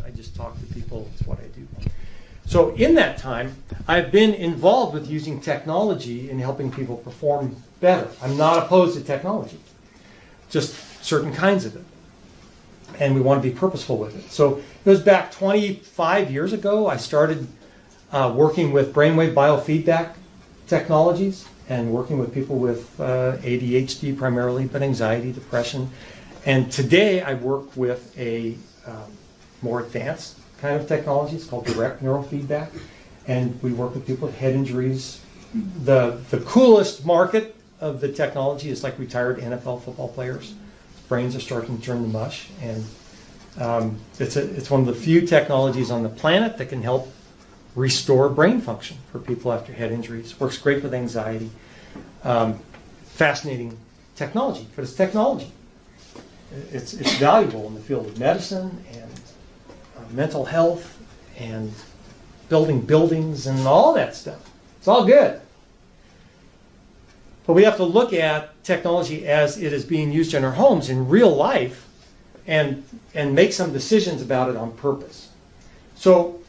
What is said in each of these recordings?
I just talk to people. It's what I do. So in that time, I've been involved with using technology and helping people perform better. I'm not opposed to technology, just certain kinds of it. And we want to be purposeful with it. So it was back 25 years ago, I started working with brainwave biofeedback technologies and working with people with ADHD primarily, but anxiety, depression. And today I work with a more advanced kind of technology. It's called direct neurofeedback. And we work with people with head injuries. The coolest market of the technology is like retired NFL football players. Brains are starting to turn to mush. And it's one of the few technologies on the planet that can help restore brain function for people after head injuries. Works great with anxiety. Fascinating technology, but it's technology. It's valuable in the field of medicine and mental health and building buildings and all that stuff. It's all good. But we have to look at technology as it is being used in our homes in real life and make some decisions about it on purpose. So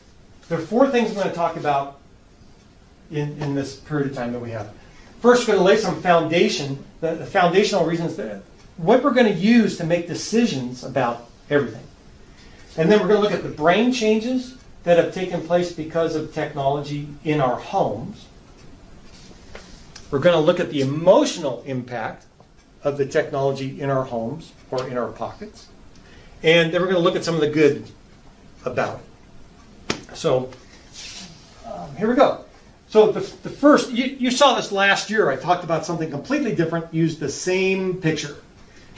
there are four things I'm going to talk about in this period of time that we have. First, we're going to lay some foundation, the foundational reasons that what we're going to use to make decisions about everything. And then we're going to look at the brain changes that have taken place because of technology in our homes. We're going to look at the emotional impact of the technology in our homes or in our pockets. And then we're going to look at some of the good about it. So here we go. So the first, you saw this last year. I talked about something completely different, used the same picture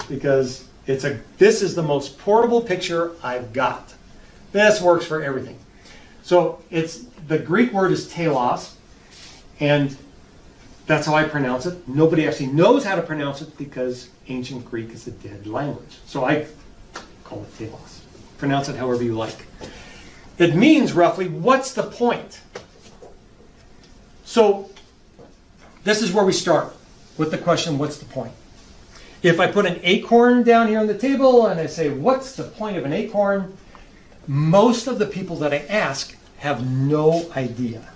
because this is the most portable picture I've got. This works for everything. So the Greek word is telos, and that's how I pronounce it. Nobody actually knows how to pronounce it because ancient Greek is a dead language. So I call it telos. Pronounce it however you like. It means roughly, what's the point? So this is where we start with the question, what's the point? If I put an acorn down here on the table and I say, what's the point of an acorn? Most of the people that I ask have no idea.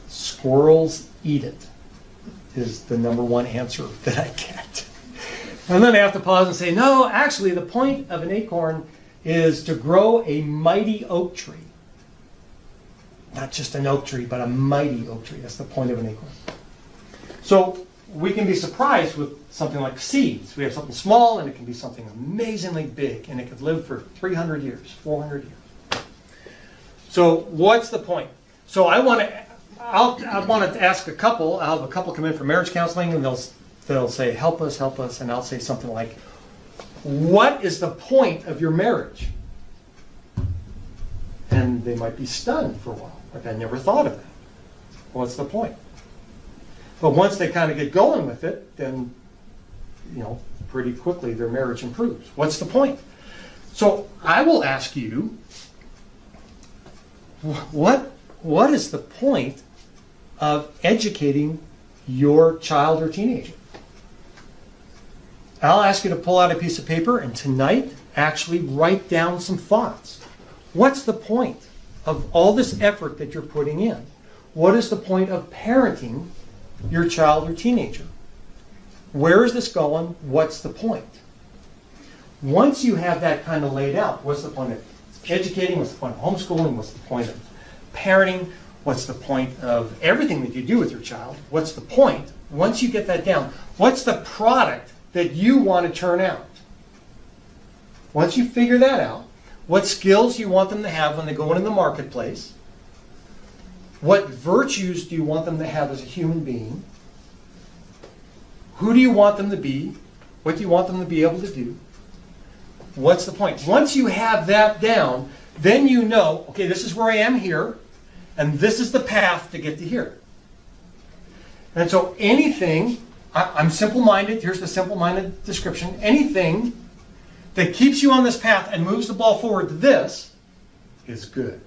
Squirrels eat it is the number one answer that I get. And then I have to pause and say, no, actually the point of an acorn is to grow a mighty oak tree. Not just an oak tree, but a mighty oak tree. That's the point of an acorn. So we can be surprised with something like seeds. We have something small and it can be something amazingly big and it could live for 300 years, 400 years. So what's the point? So I want to ask a couple. I'll have a couple come in for marriage counseling and they'll say, help us, and I'll say something like, what is the point of your marriage? And they might be stunned for a while. Like, I never thought of that. What's the point? But once they kind of get going with it, then, pretty quickly their marriage improves. What's the point? So I will ask you, what is the point of educating your child or teenager? I'll ask you to pull out a piece of paper and tonight actually write down some thoughts. What's the point of all this effort that you're putting in? What is the point of parenting your child or teenager? Where is this going? What's the point? Once you have that kind of laid out, what's the point of educating? What's the point of homeschooling? What's the point of parenting? What's the point of everything that you do with your child? What's the point? Once you get that down, what's the product that you want to turn out? Once you figure that out, what skills you want them to have when they go into the marketplace? What virtues do you want them to have as a human being? Who do you want them to be? What do you want them to be able to do? What's the point? Once you have that down, then you know, okay, this is where I am here, and this is the path to get to here. And so anything, I'm simple-minded, here's the simple-minded description, anything that keeps you on this path and moves the ball forward to this is good.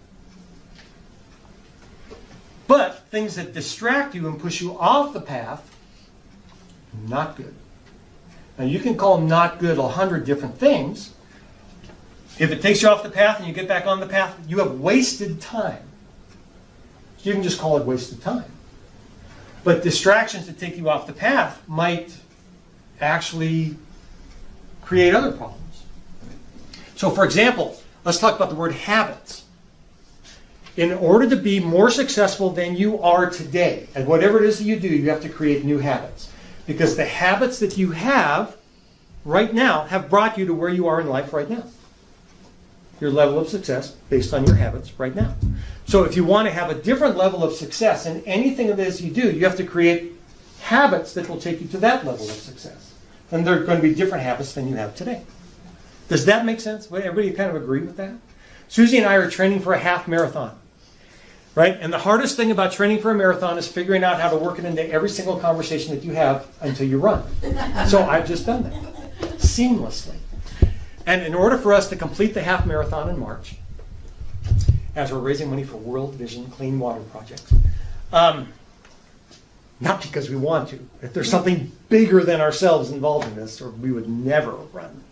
But things that distract you and push you off the path, not good. Now you can call not good 100 different things. If it takes you off the path and you get back on the path, you have wasted time. So you can just call it wasted time. But distractions that take you off the path might actually create other problems. So for example, let's talk about the word habits. In order to be more successful than you are today, at whatever it is that you do, you have to create new habits. Because the habits that you have right now have brought you to where you are in life right now. Your level of success based on your habits right now. So if you want to have a different level of success in anything that it is you do, you have to create habits that will take you to that level of success. And they're going to be different habits than you have today. Does that make sense? Everybody kind of agree with that? Susie and I are training for a half marathon. Right? And the hardest thing about training for a marathon is figuring out how to work it into every single conversation that you have until you run. So I've just done that seamlessly. And in order for us to complete the half marathon in March, as we're raising money for World Vision Clean Water Project, not because we want to. If there's something bigger than ourselves involved in this, or we would never run.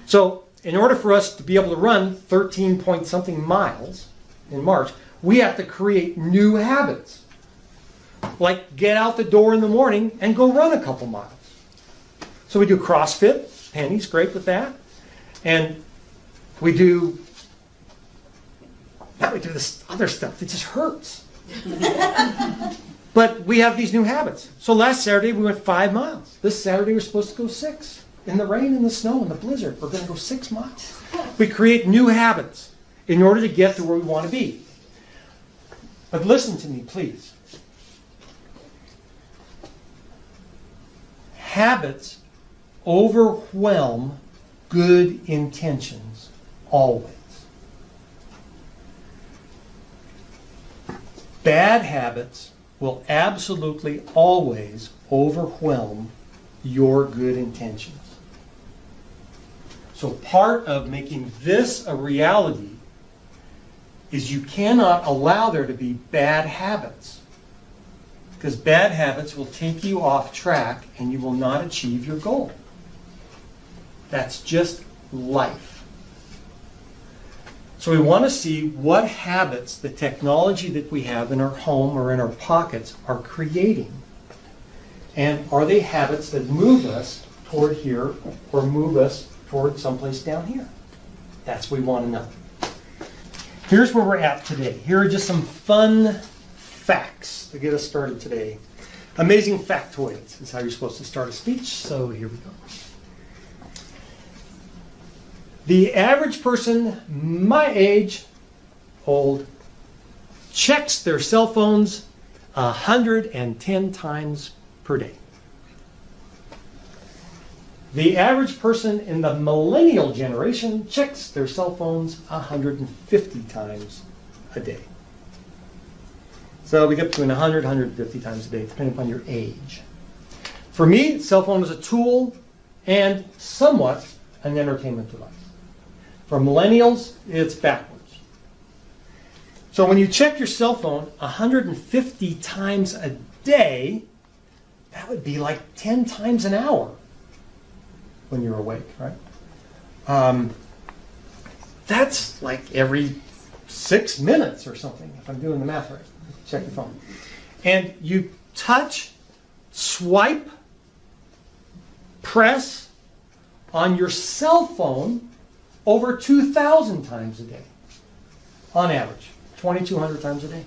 So in order for us to be able to run 13 point something miles in March, we have to create new habits. Like get out the door in the morning and go run a couple miles. So we do CrossFit. Penny's great with that. And we do this other stuff that just hurts. But we have these new habits. So last Saturday we went 5 miles. This Saturday we're supposed to go 6. In the rain, in the snow, in the blizzard, we're going to go 6 miles. We create new habits in order to get to where we want to be. But listen to me, please. Habits overwhelm good intentions always. Bad habits will absolutely always overwhelm your good intentions. So part of making this a reality is you cannot allow there to be bad habits. Because bad habits will take you off track and you will not achieve your goal. That's just life. So we want to see what habits the technology that we have in our home or in our pockets are creating. And are they habits that move us toward here or move us toward someplace down here? That's what we want to know. Here's where we're at today. Here are just some fun facts to get us started today. Amazing factoids is how you're supposed to start a speech, so here we go. The average person my age, old, checks their cell phones 110 times per day. The average person in the millennial generation checks their cell phones 150 times a day. So we get between 100 and 150 times a day, depending upon your age. For me, cell phone is a tool and somewhat an entertainment device. For millennials, it's backwards. So when you check your cell phone 150 times a day, that would be like 10 times an hour when you're awake, right? That's like every 6 minutes or something, if I'm doing the math right. Check your phone. And you touch, swipe, press on your cell phone over 2,000 times a day, on average, 2,200 times a day.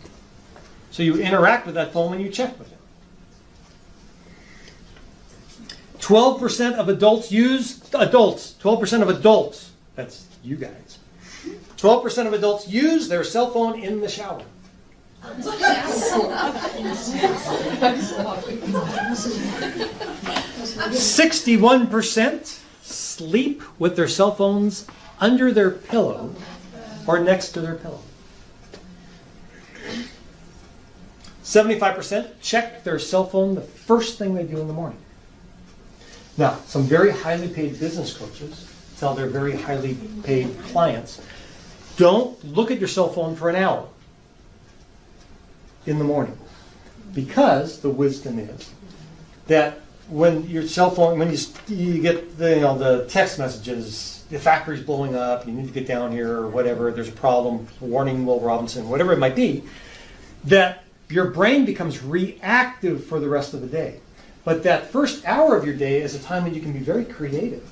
So you interact with that phone when you check with it. 12% of adults, that's you guys, 12% of adults use their cell phone in the shower. 61% sleep with their cell phones under their pillow or next to their pillow. 75% check their cell phone the first thing they do in the morning. Now, some very highly paid business coaches tell their very highly paid clients, don't look at your cell phone for an hour in the morning. Because the wisdom is that when your cell phone, when you get the text messages, the factory's blowing up, you need to get down here or whatever, there's a problem, warning Will Robinson, whatever it might be, that your brain becomes reactive for the rest of the day. But that first hour of your day is a time when you can be very creative.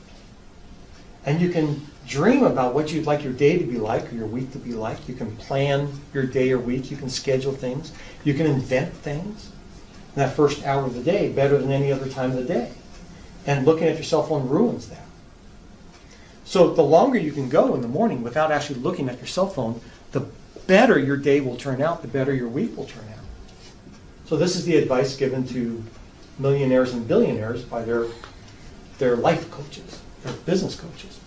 And you can dream about what you'd like your day to be like or your week to be like. You can plan your day or week. You can schedule things. You can invent things in that first hour of the day better than any other time of the day. And looking at your cell phone ruins that. So the longer you can go in the morning without actually looking at your cell phone, the better your day will turn out, the better your week will turn out. So this is the advice given to millionaires and billionaires by their life coaches, their business coaches.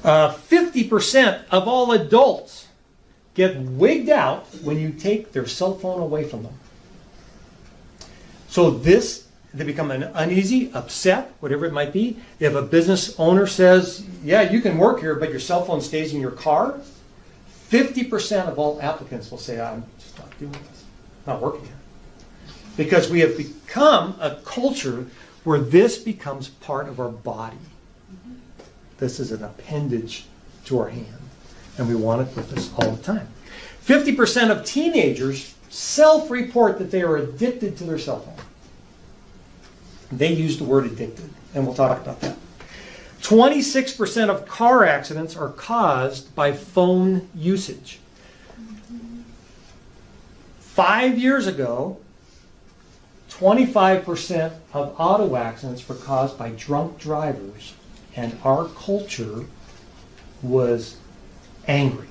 50% of all adults get wigged out when you take their cell phone away from them. So they become uneasy, upset, whatever it might be. If a business owner says, yeah, you can work here, but your cell phone stays in your car, 50% of all applicants will say, I'm just not doing this, not working here. Because we have become a culture where this becomes part of our body. This is an appendage to our hand, and we want it with us all the time. 50% of teenagers self-report that they are addicted to their cell phone. They use the word addicted, and we'll talk about that. 26% of car accidents are caused by phone usage. 5 years ago, 25% of auto accidents were caused by drunk drivers, and our culture was angry.